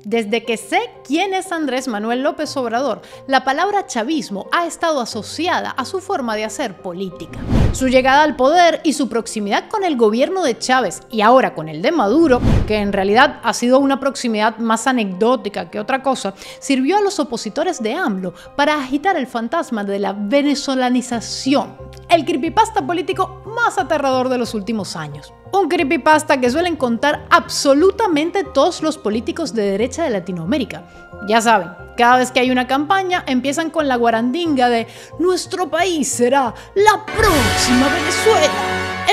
Desde que sé quién es Andrés Manuel López Obrador, la palabra chavismo ha estado asociada a su forma de hacer política. Su llegada al poder y su proximidad con el gobierno de Chávez y ahora con el de Maduro, que en realidad ha sido una proximidad más anecdótica que otra cosa, sirvió a los opositores de AMLO para agitar el fantasma de la venezolanización, el creepypasta político más aterrador de los últimos años. Un creepypasta que suelen contar absolutamente todos los políticos de derecha de Latinoamérica. Ya saben, cada vez que hay una campaña empiezan con la guarandinga de "nuestro país será la próxima Venezuela.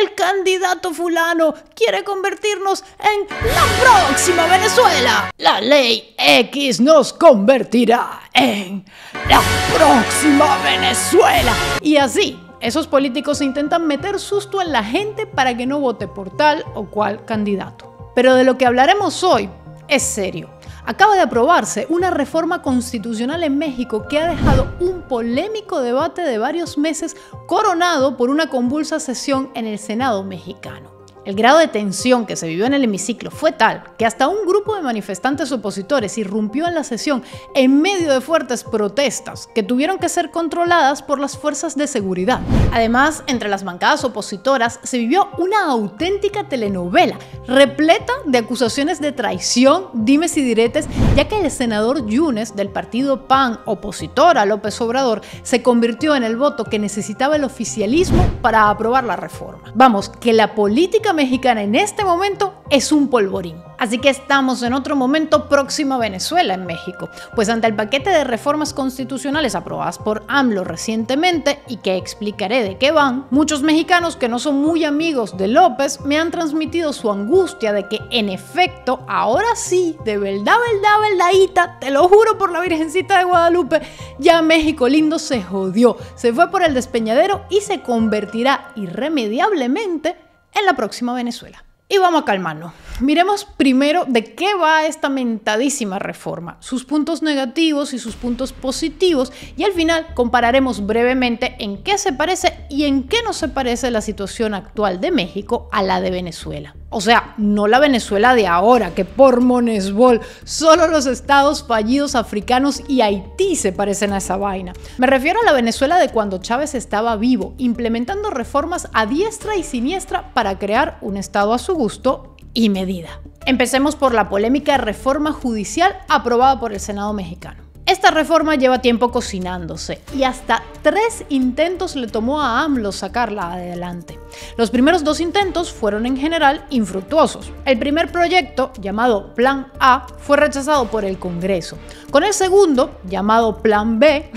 El candidato fulano quiere convertirnos en la próxima Venezuela. La ley X nos convertirá en la próxima Venezuela". Y así, esos políticos intentan meter susto en la gente para que no vote por tal o cual candidato. Pero de lo que hablaremos hoy es serio. Acaba de aprobarse una reforma constitucional en México que ha dejado un polémico debate de varios meses coronado por una convulsa sesión en el Senado mexicano. El grado de tensión que se vivió en el hemiciclo fue tal que hasta un grupo de manifestantes opositores irrumpió en la sesión en medio de fuertes protestas que tuvieron que ser controladas por las fuerzas de seguridad. Además, entre las bancadas opositoras se vivió una auténtica telenovela repleta de acusaciones de traición, dimes y diretes, ya que el senador Yunes del partido PAN, opositor a López Obrador, se convirtió en el voto que necesitaba el oficialismo para aprobar la reforma. Vamos, que la política mexicana en este momento es un polvorín. Así que estamos en otro momento próximo a Venezuela en México, pues ante el paquete de reformas constitucionales aprobadas por AMLO recientemente y que explicaré de qué van, muchos mexicanos que no son muy amigos de López me han transmitido su angustia de que en efecto, ahora sí, de verdadita, te lo juro por la Virgencita de Guadalupe, ya México lindo se jodió, se fue por el despeñadero y se convertirá irremediablemente en la próxima Venezuela. Y vamos a calmarnos. Miremos primero de qué va esta mentadísima reforma, sus puntos negativos y sus puntos positivos, y al final compararemos brevemente en qué se parece y en qué no se parece la situación actual de México a la de Venezuela. O sea, no la Venezuela de ahora, que por monesbol, solo los estados fallidos africanos y Haití se parecen a esa vaina. Me refiero a la Venezuela de cuando Chávez estaba vivo, implementando reformas a diestra y siniestra para crear un estado a su gusto y medida. Empecemos por la polémica reforma judicial aprobada por el Senado mexicano. Esta reforma lleva tiempo cocinándose y hasta 3 intentos le tomó a AMLO sacarla adelante. Los primeros 2 intentos fueron en general infructuosos. El primer proyecto, llamado Plan A, fue rechazado por el Congreso. Con el segundo, llamado Plan B,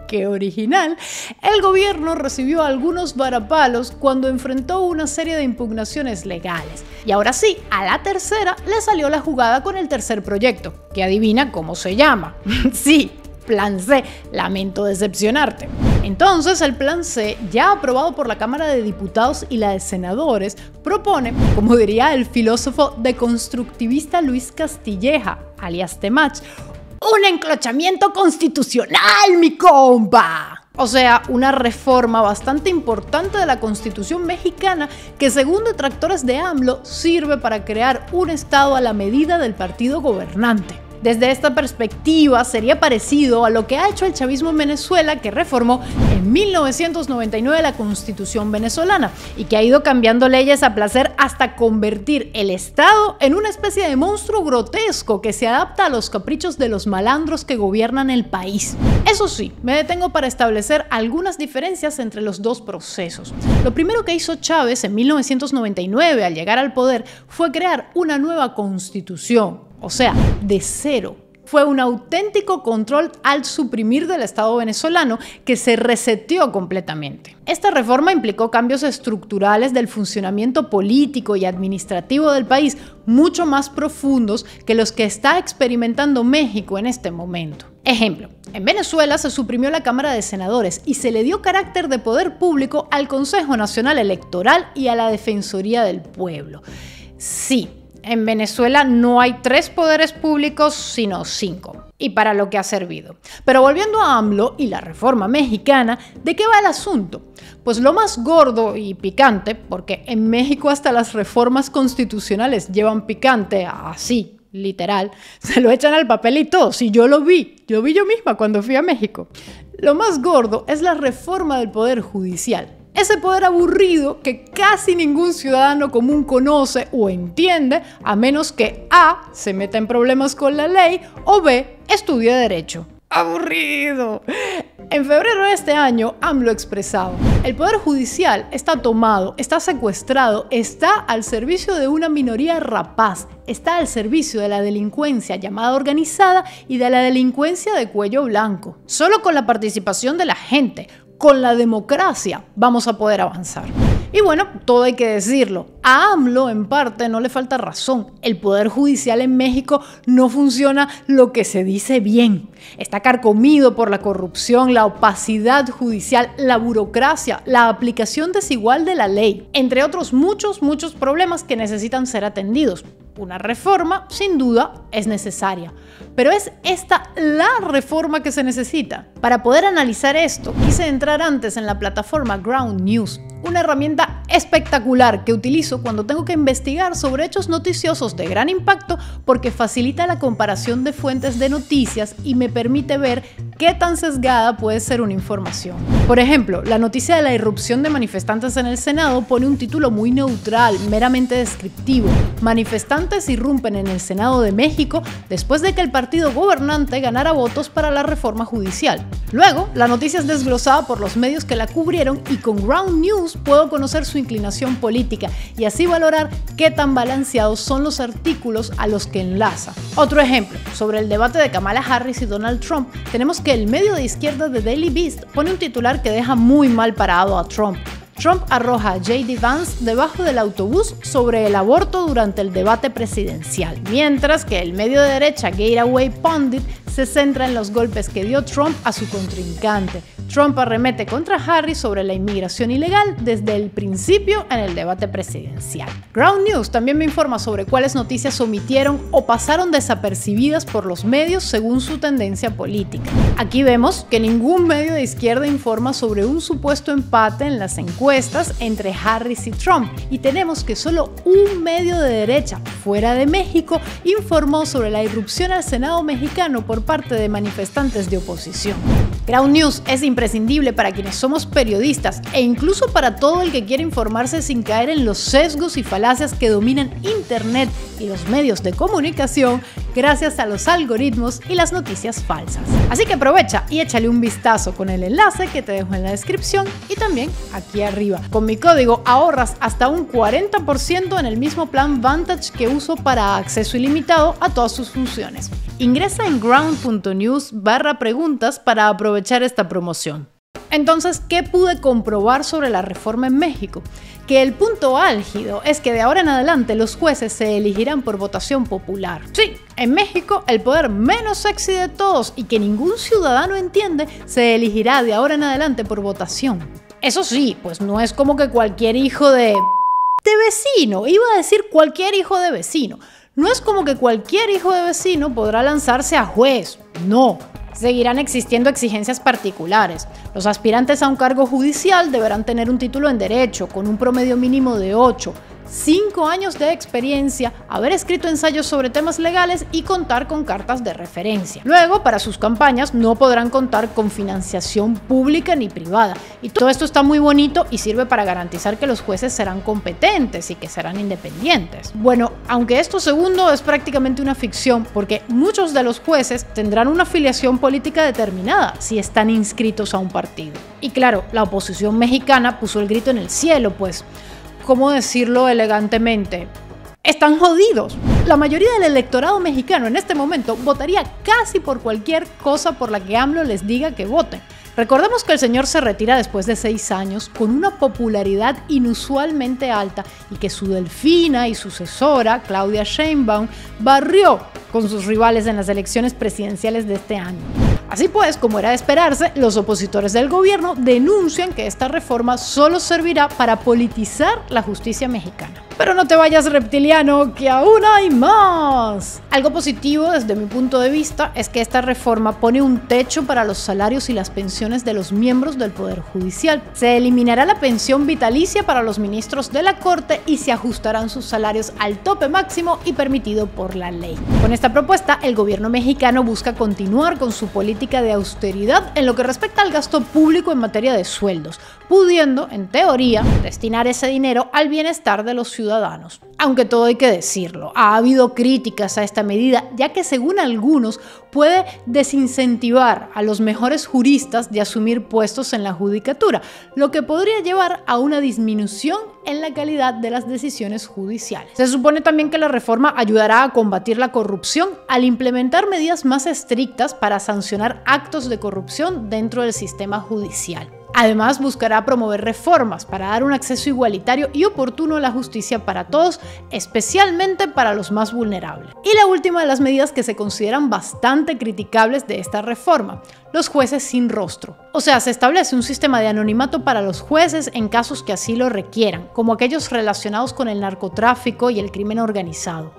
¡qué original!, el gobierno recibió algunos varapalos cuando enfrentó una serie de impugnaciones legales. Y ahora sí, a la tercera le salió la jugada con el tercer proyecto, que adivina cómo se llama. Sí, Plan C, lamento decepcionarte. Entonces, el Plan C, ya aprobado por la Cámara de Diputados y la de Senadores, propone, como diría el filósofo deconstructivista Luis Castilleja, alias Temach, un enclochamiento constitucional, mi compa. O sea, una reforma bastante importante de la Constitución mexicana que, según detractores de AMLO, sirve para crear un estado a la medida del partido gobernante. Desde esta perspectiva sería parecido a lo que ha hecho el chavismo en Venezuela, que reformó en 1999 la Constitución venezolana y que ha ido cambiando leyes a placer hasta convertir el Estado en una especie de monstruo grotesco que se adapta a los caprichos de los malandros que gobiernan el país. Eso sí, me detengo para establecer algunas diferencias entre los dos procesos. Lo primero que hizo Chávez en 1999 al llegar al poder fue crear una nueva constitución. O sea, de cero. Fue un auténtico control al suprimir del Estado venezolano que se reseteó completamente. Esta reforma implicó cambios estructurales del funcionamiento político y administrativo del país mucho más profundos que los que está experimentando México en este momento. Ejemplo, en Venezuela se suprimió la Cámara de Senadores y se le dio carácter de poder público al Consejo Nacional Electoral y a la Defensoría del Pueblo. Sí. En Venezuela no hay 3 poderes públicos, sino 5. Y para lo que ha servido. Pero volviendo a AMLO y la reforma mexicana, ¿de qué va el asunto? Pues lo más gordo y picante, porque en México hasta las reformas constitucionales llevan picante así, literal, se lo echan al papel y todo. Si yo lo vi yo misma cuando fui a México. Lo más gordo es la reforma del Poder Judicial. Ese poder aburrido que casi ningún ciudadano común conoce o entiende, a menos que A, se meta en problemas con la ley, o B, estudie Derecho. ¡Aburrido! En febrero de este año, AMLO ha expresado: el Poder Judicial está tomado, está secuestrado, está al servicio de una minoría rapaz, está al servicio de la delincuencia llamada organizada y de la delincuencia de cuello blanco. Solo con la participación de la gente, con la democracia, vamos a poder avanzar. Y bueno, todo hay que decirlo. A AMLO, en parte, no le falta razón. El Poder Judicial en México no funciona lo que se dice bien. Está carcomido por la corrupción, la opacidad judicial, la burocracia, la aplicación desigual de la ley, entre otros muchos problemas que necesitan ser atendidos. Una reforma, sin duda, es necesaria. Pero ¿es esta la reforma que se necesita? Para poder analizar esto, quise entrar antes en la plataforma Ground News, una herramienta espectacular que utilizo cuando tengo que investigar sobre hechos noticiosos de gran impacto porque facilita la comparación de fuentes de noticias y me permite ver qué tan sesgada puede ser una información. Por ejemplo, la noticia de la irrupción de manifestantes en el Senado pone un título muy neutral, meramente descriptivo. Manifestantes irrumpen en el Senado de México después de que el partido gobernante ganara votos para la reforma judicial. Luego, la noticia es desglosada por los medios que la cubrieron y con Ground News puedo conocer su inclinación política y así valorar qué tan balanceados son los artículos a los que enlaza. Otro ejemplo, sobre el debate de Kamala Harris y Donald Trump, tenemos que el medio de izquierda The Daily Beast pone un titular que deja muy mal parado a Trump. Trump arroja a J.D. Vance debajo del autobús sobre el aborto durante el debate presidencial, mientras que el medio de derecha Gateway Pundit se centra en los golpes que dio Trump a su contrincante. Trump arremete contra Harris sobre la inmigración ilegal desde el principio en el debate presidencial. Ground News también me informa sobre cuáles noticias omitieron o pasaron desapercibidas por los medios según su tendencia política. Aquí vemos que ningún medio de izquierda informa sobre un supuesto empate en las encuestas entre Harris y Trump, y tenemos que solo un medio de derecha, fuera de México, informó sobre la irrupción al Senado mexicano por parte de manifestantes de oposición. Ground News es imprescindible para quienes somos periodistas e incluso para todo el que quiere informarse sin caer en los sesgos y falacias que dominan Internet y los medios de comunicación gracias a los algoritmos y las noticias falsas. Así que aprovecha y échale un vistazo con el enlace que te dejo en la descripción y también aquí arriba. Con mi código ahorras hasta un 40% en el mismo plan Vantage que uso para acceso ilimitado a todas sus funciones. Ingresa en ground.news/preguntas para aprovechar esta promoción. Entonces, ¿qué pude comprobar sobre la reforma en México? Que el punto álgido es que de ahora en adelante los jueces se elegirán por votación popular. Sí, en México el poder menos sexy de todos y que ningún ciudadano entiende se elegirá de ahora en adelante por votación. Eso sí, pues no es como que cualquier hijo de vecino, iba a decir cualquier hijo de vecino. No es como que cualquier hijo de vecino podrá lanzarse a juez, no. Seguirán existiendo exigencias particulares. Los aspirantes a un cargo judicial deberán tener un título en Derecho, con un promedio mínimo de 8, 5 años de experiencia, haber escrito ensayos sobre temas legales y contar con cartas de referencia. Luego, para sus campañas no podrán contar con financiación pública ni privada. Y todo esto está muy bonito y sirve para garantizar que los jueces serán competentes y que serán independientes. Bueno, aunque esto segundo es prácticamente una ficción, porque muchos de los jueces tendrán una afiliación política determinada si están inscritos a un partido. Y claro, la oposición mexicana puso el grito en el cielo, pues, ¿cómo decirlo elegantemente? Están jodidos. La mayoría del electorado mexicano en este momento votaría casi por cualquier cosa por la que AMLO les diga que voten. Recordemos que el señor se retira después de 6 años con una popularidad inusualmente alta y que su delfina y sucesora, Claudia Sheinbaum, barrió con sus rivales en las elecciones presidenciales de este año. Así pues, como era de esperarse, los opositores del gobierno denuncian que esta reforma solo servirá para politizar la justicia mexicana. Pero no te vayas, reptiliano, que aún hay más. Algo positivo desde mi punto de vista es que esta reforma pone un techo para los salarios y las pensiones de los miembros del Poder Judicial. Se eliminará la pensión vitalicia para los ministros de la Corte y se ajustarán sus salarios al tope máximo y permitido por la ley. Con esta propuesta, el gobierno mexicano busca continuar con su política de austeridad en lo que respecta al gasto público en materia de sueldos, pudiendo, en teoría, destinar ese dinero al bienestar de los ciudadanos. Aunque todo hay que decirlo, ha habido críticas a esta medida, ya que según algunos puede desincentivar a los mejores juristas de asumir puestos en la judicatura, lo que podría llevar a una disminución en la calidad de las decisiones judiciales. Se supone también que la reforma ayudará a combatir la corrupción al implementar medidas más estrictas para sancionar actos de corrupción dentro del sistema judicial. Además, buscará promover reformas para dar un acceso igualitario y oportuno a la justicia para todos, especialmente para los más vulnerables. Y la última de las medidas que se consideran bastante criticables de esta reforma: los jueces sin rostro. O sea, se establece un sistema de anonimato para los jueces en casos que así lo requieran, como aquellos relacionados con el narcotráfico y el crimen organizado.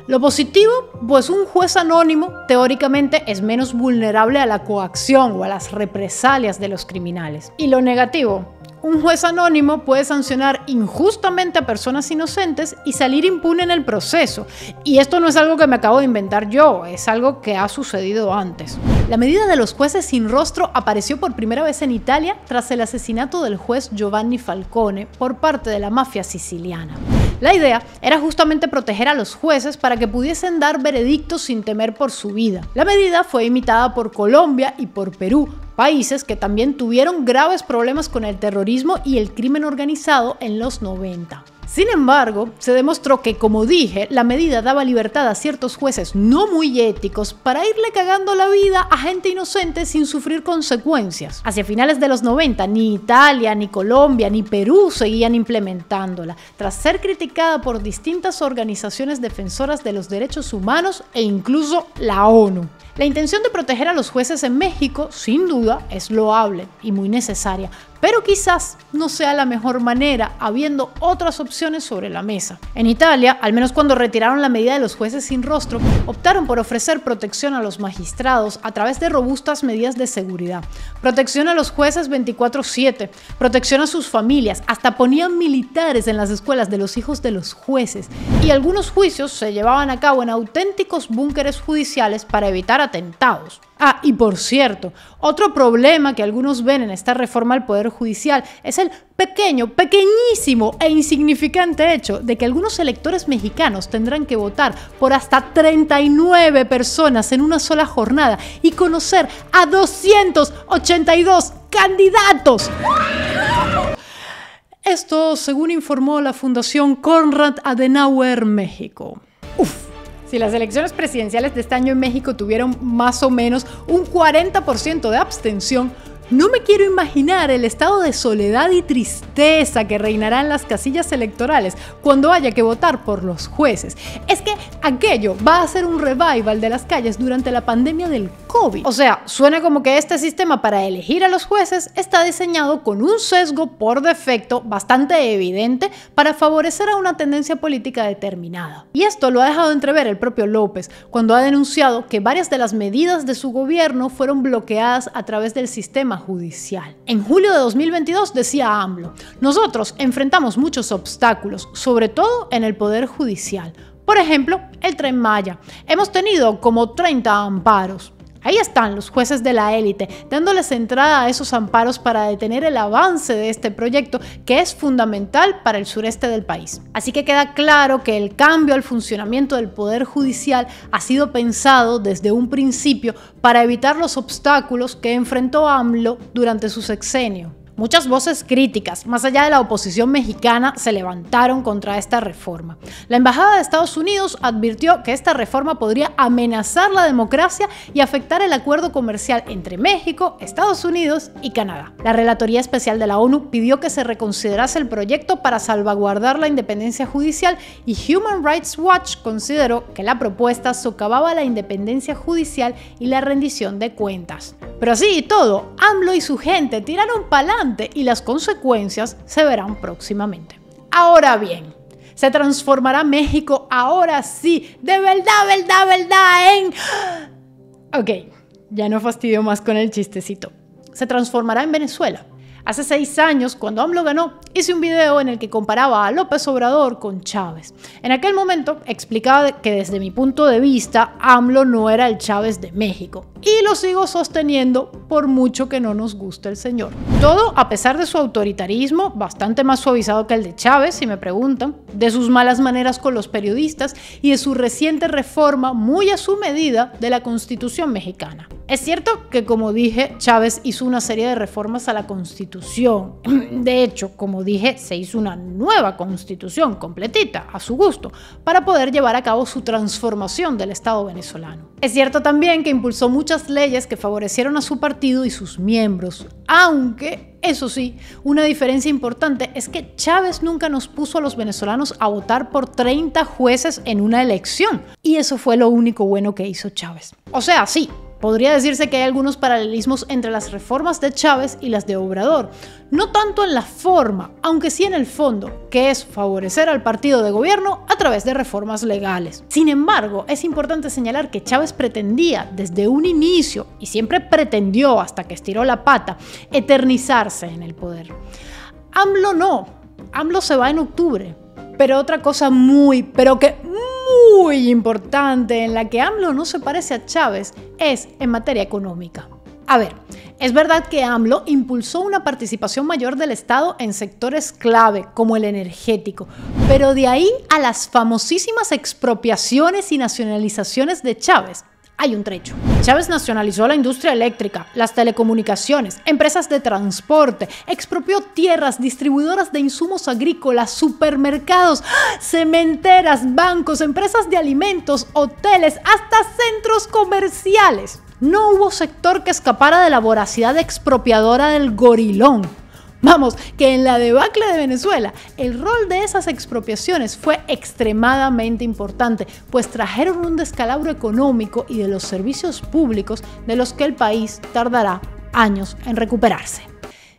Lo positivo, pues un juez anónimo teóricamente es menos vulnerable a la coacción o a las represalias de los criminales. Y lo negativo, un juez anónimo puede sancionar injustamente a personas inocentes y salir impune en el proceso. Y esto no es algo que me acabo de inventar yo, es algo que ha sucedido antes. La medida de los jueces sin rostro apareció por primera vez en Italia tras el asesinato del juez Giovanni Falcone por parte de la mafia siciliana. La idea era justamente proteger a los jueces para que pudiesen dar veredictos sin temer por su vida. La medida fue imitada por Colombia y por Perú, países que también tuvieron graves problemas con el terrorismo y el crimen organizado en los 90. Sin embargo, se demostró que, como dije, la medida daba libertad a ciertos jueces no muy éticos para irle cagando la vida a gente inocente sin sufrir consecuencias. Hacia finales de los 90, ni Italia, ni Colombia, ni Perú seguían implementándola, tras ser criticada por distintas organizaciones defensoras de los derechos humanos e incluso la ONU. La intención de proteger a los jueces en México, sin duda, es loable y muy necesaria, pero quizás no sea la mejor manera, habiendo otras opciones sobre la mesa. En Italia, al menos cuando retiraron la medida de los jueces sin rostro, optaron por ofrecer protección a los magistrados a través de robustas medidas de seguridad. Protección a los jueces 24/7, protección a sus familias, hasta ponían militares en las escuelas de los hijos de los jueces, y algunos juicios se llevaban a cabo en auténticos búnkeres judiciales para evitar atentados. Ah, y por cierto, otro problema que algunos ven en esta reforma al Poder Judicial es el pequeñísimo e insignificante hecho de que algunos electores mexicanos tendrán que votar por hasta 39 personas en una sola jornada y conocer a 282 candidatos. Esto según informó la Fundación Konrad Adenauer México. Si las elecciones presidenciales de este año en México tuvieron más o menos un 40% de abstención, no me quiero imaginar el estado de soledad y tristeza que reinará en las casillas electorales cuando haya que votar por los jueces. Es que aquello va a ser un revival de las calles durante la pandemia del COVID. O sea, suena como que este sistema para elegir a los jueces está diseñado con un sesgo por defecto bastante evidente para favorecer a una tendencia política determinada. Y esto lo ha dejado entrever el propio López cuando ha denunciado que varias de las medidas de su gobierno fueron bloqueadas a través del sistema judicial. En julio de 2022 decía AMLO: nosotros enfrentamos muchos obstáculos, sobre todo en el Poder Judicial. Por ejemplo, el Tren Maya. Hemos tenido como 30 amparos. Ahí están los jueces de la élite, dándoles entrada a esos amparos para detener el avance de este proyecto que es fundamental para el sureste del país. Así que queda claro que el cambio al funcionamiento del Poder Judicial ha sido pensado desde un principio para evitar los obstáculos que enfrentó AMLO durante su sexenio. Muchas voces críticas, más allá de la oposición mexicana, se levantaron contra esta reforma. La Embajada de Estados Unidos advirtió que esta reforma podría amenazar la democracia y afectar el acuerdo comercial entre México, Estados Unidos y Canadá. La Relatoría Especial de la ONU pidió que se reconsiderase el proyecto para salvaguardar la independencia judicial y Human Rights Watch consideró que la propuesta socavaba la independencia judicial y la rendición de cuentas. Pero así y todo, AMLO y su gente tiraron pa'lante y las consecuencias se verán próximamente. Ahora bien, Se transformará México ahora sí, de verdad, en... Ok, ya no fastidio más con el chistecito. Se transformará en Venezuela. Hace 6 años, cuando AMLO ganó, hice un video en el que comparaba a López Obrador con Chávez. En aquel momento explicaba que desde mi punto de vista, AMLO no era el Chávez de México. Y lo sigo sosteniendo por mucho que no nos guste el señor. Todo a pesar de su autoritarismo, bastante más suavizado que el de Chávez, si me preguntan, de sus malas maneras con los periodistas y de su reciente reforma muy a su medida de la Constitución mexicana. Es cierto que, como dije, Chávez hizo una serie de reformas a la Constitución. De hecho, como dije, se hizo una nueva Constitución completita, a su gusto, para poder llevar a cabo su transformación del Estado venezolano. Es cierto también que impulsó muchas leyes que favorecieron a su partido y sus miembros, aunque, eso sí, una diferencia importante es que Chávez nunca nos puso a los venezolanos a votar por 30 jueces en una elección, y eso fue lo único bueno que hizo Chávez. O sea, sí, podría decirse que hay algunos paralelismos entre las reformas de Chávez y las de Obrador, no tanto en la forma, aunque sí en el fondo, que es favorecer al partido de gobierno a través de reformas legales. Sin embargo, es importante señalar que Chávez pretendía desde un inicio, y siempre pretendió hasta que estiró la pata, eternizarse en el poder. AMLO no, AMLO se va en octubre, pero otra cosa muy importante en la que AMLO no se parece a Chávez es en materia económica. A ver, es verdad que AMLO impulsó una participación mayor del Estado en sectores clave como el energético, pero de ahí a las famosísimas expropiaciones y nacionalizaciones de Chávez hay un trecho. Chávez nacionalizó la industria eléctrica, las telecomunicaciones, empresas de transporte, expropió tierras, distribuidoras de insumos agrícolas, supermercados, cementeras, bancos, empresas de alimentos, hoteles, hasta centros comerciales. No hubo sector que escapara de la voracidad expropiadora del gorilón. Vamos, que en la debacle de Venezuela, el rol de esas expropiaciones fue extremadamente importante, pues trajeron un descalabro económico y de los servicios públicos de los que el país tardará años en recuperarse.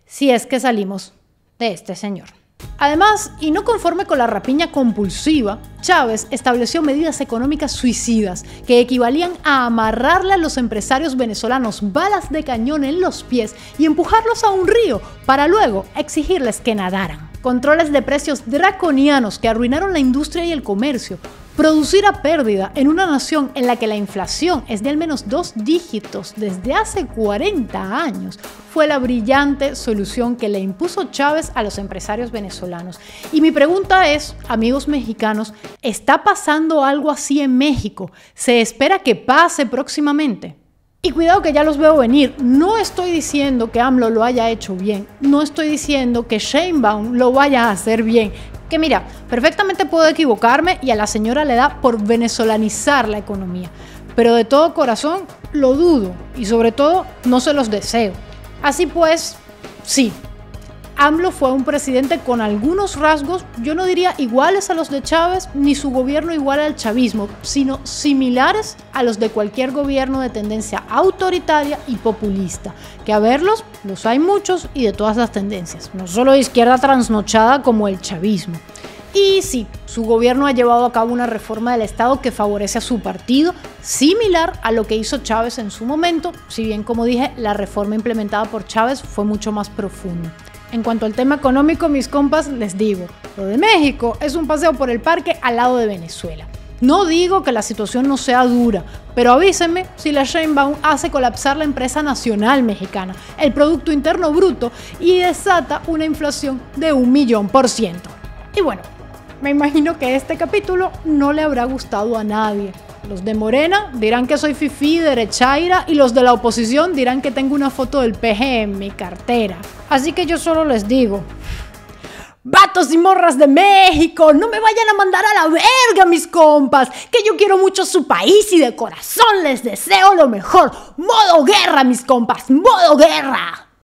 Si es que salimos de este señor. Además, y no conforme con la rapiña compulsiva, Chávez estableció medidas económicas suicidas que equivalían a amarrarle a los empresarios venezolanos balas de cañón en los pies y empujarlos a un río para luego exigirles que nadaran. Controles de precios draconianos que arruinaron la industria y el comercio. Producir a pérdida en una nación en la que la inflación es de al menos 2 dígitos desde hace 40 años fue la brillante solución que le impuso Chávez a los empresarios venezolanos. Y mi pregunta es, amigos mexicanos, ¿está pasando algo así en México? ¿Se espera que pase próximamente? Y cuidado que ya los veo venir, no estoy diciendo que AMLO lo haya hecho bien, no estoy diciendo que Sheinbaum lo vaya a hacer bien, que mira, perfectamente puedo equivocarme y a la señora le da por venezolanizar la economía, pero de todo corazón lo dudo y sobre todo no se los deseo. Así pues, sí, AMLO fue un presidente con algunos rasgos, yo no diría iguales a los de Chávez, ni su gobierno igual al chavismo, sino similares a los de cualquier gobierno de tendencia autoritaria y populista, que a verlos, los hay muchos y de todas las tendencias, no solo de izquierda trasnochada como el chavismo. Y sí, su gobierno ha llevado a cabo una reforma del Estado que favorece a su partido, similar a lo que hizo Chávez en su momento, si bien, como dije, la reforma implementada por Chávez fue mucho más profunda. En cuanto al tema económico, mis compas, les digo, lo de México es un paseo por el parque al lado de Venezuela. No digo que la situación no sea dura, pero avísenme si la Sheinbaum hace colapsar la empresa nacional mexicana, el Producto Interno Bruto, y desata una inflación de 1.000.000%. Y bueno, me imagino que este capítulo no le habrá gustado a nadie. Los de Morena dirán que soy fifí, derechaira, y los de la oposición dirán que tengo una foto del PG en mi cartera. Así que yo solo les digo, vatos y morras de México, no me vayan a mandar a la verga, mis compas, que yo quiero mucho su país y de corazón les deseo lo mejor. ¡Modo guerra, mis compas! ¡Modo guerra!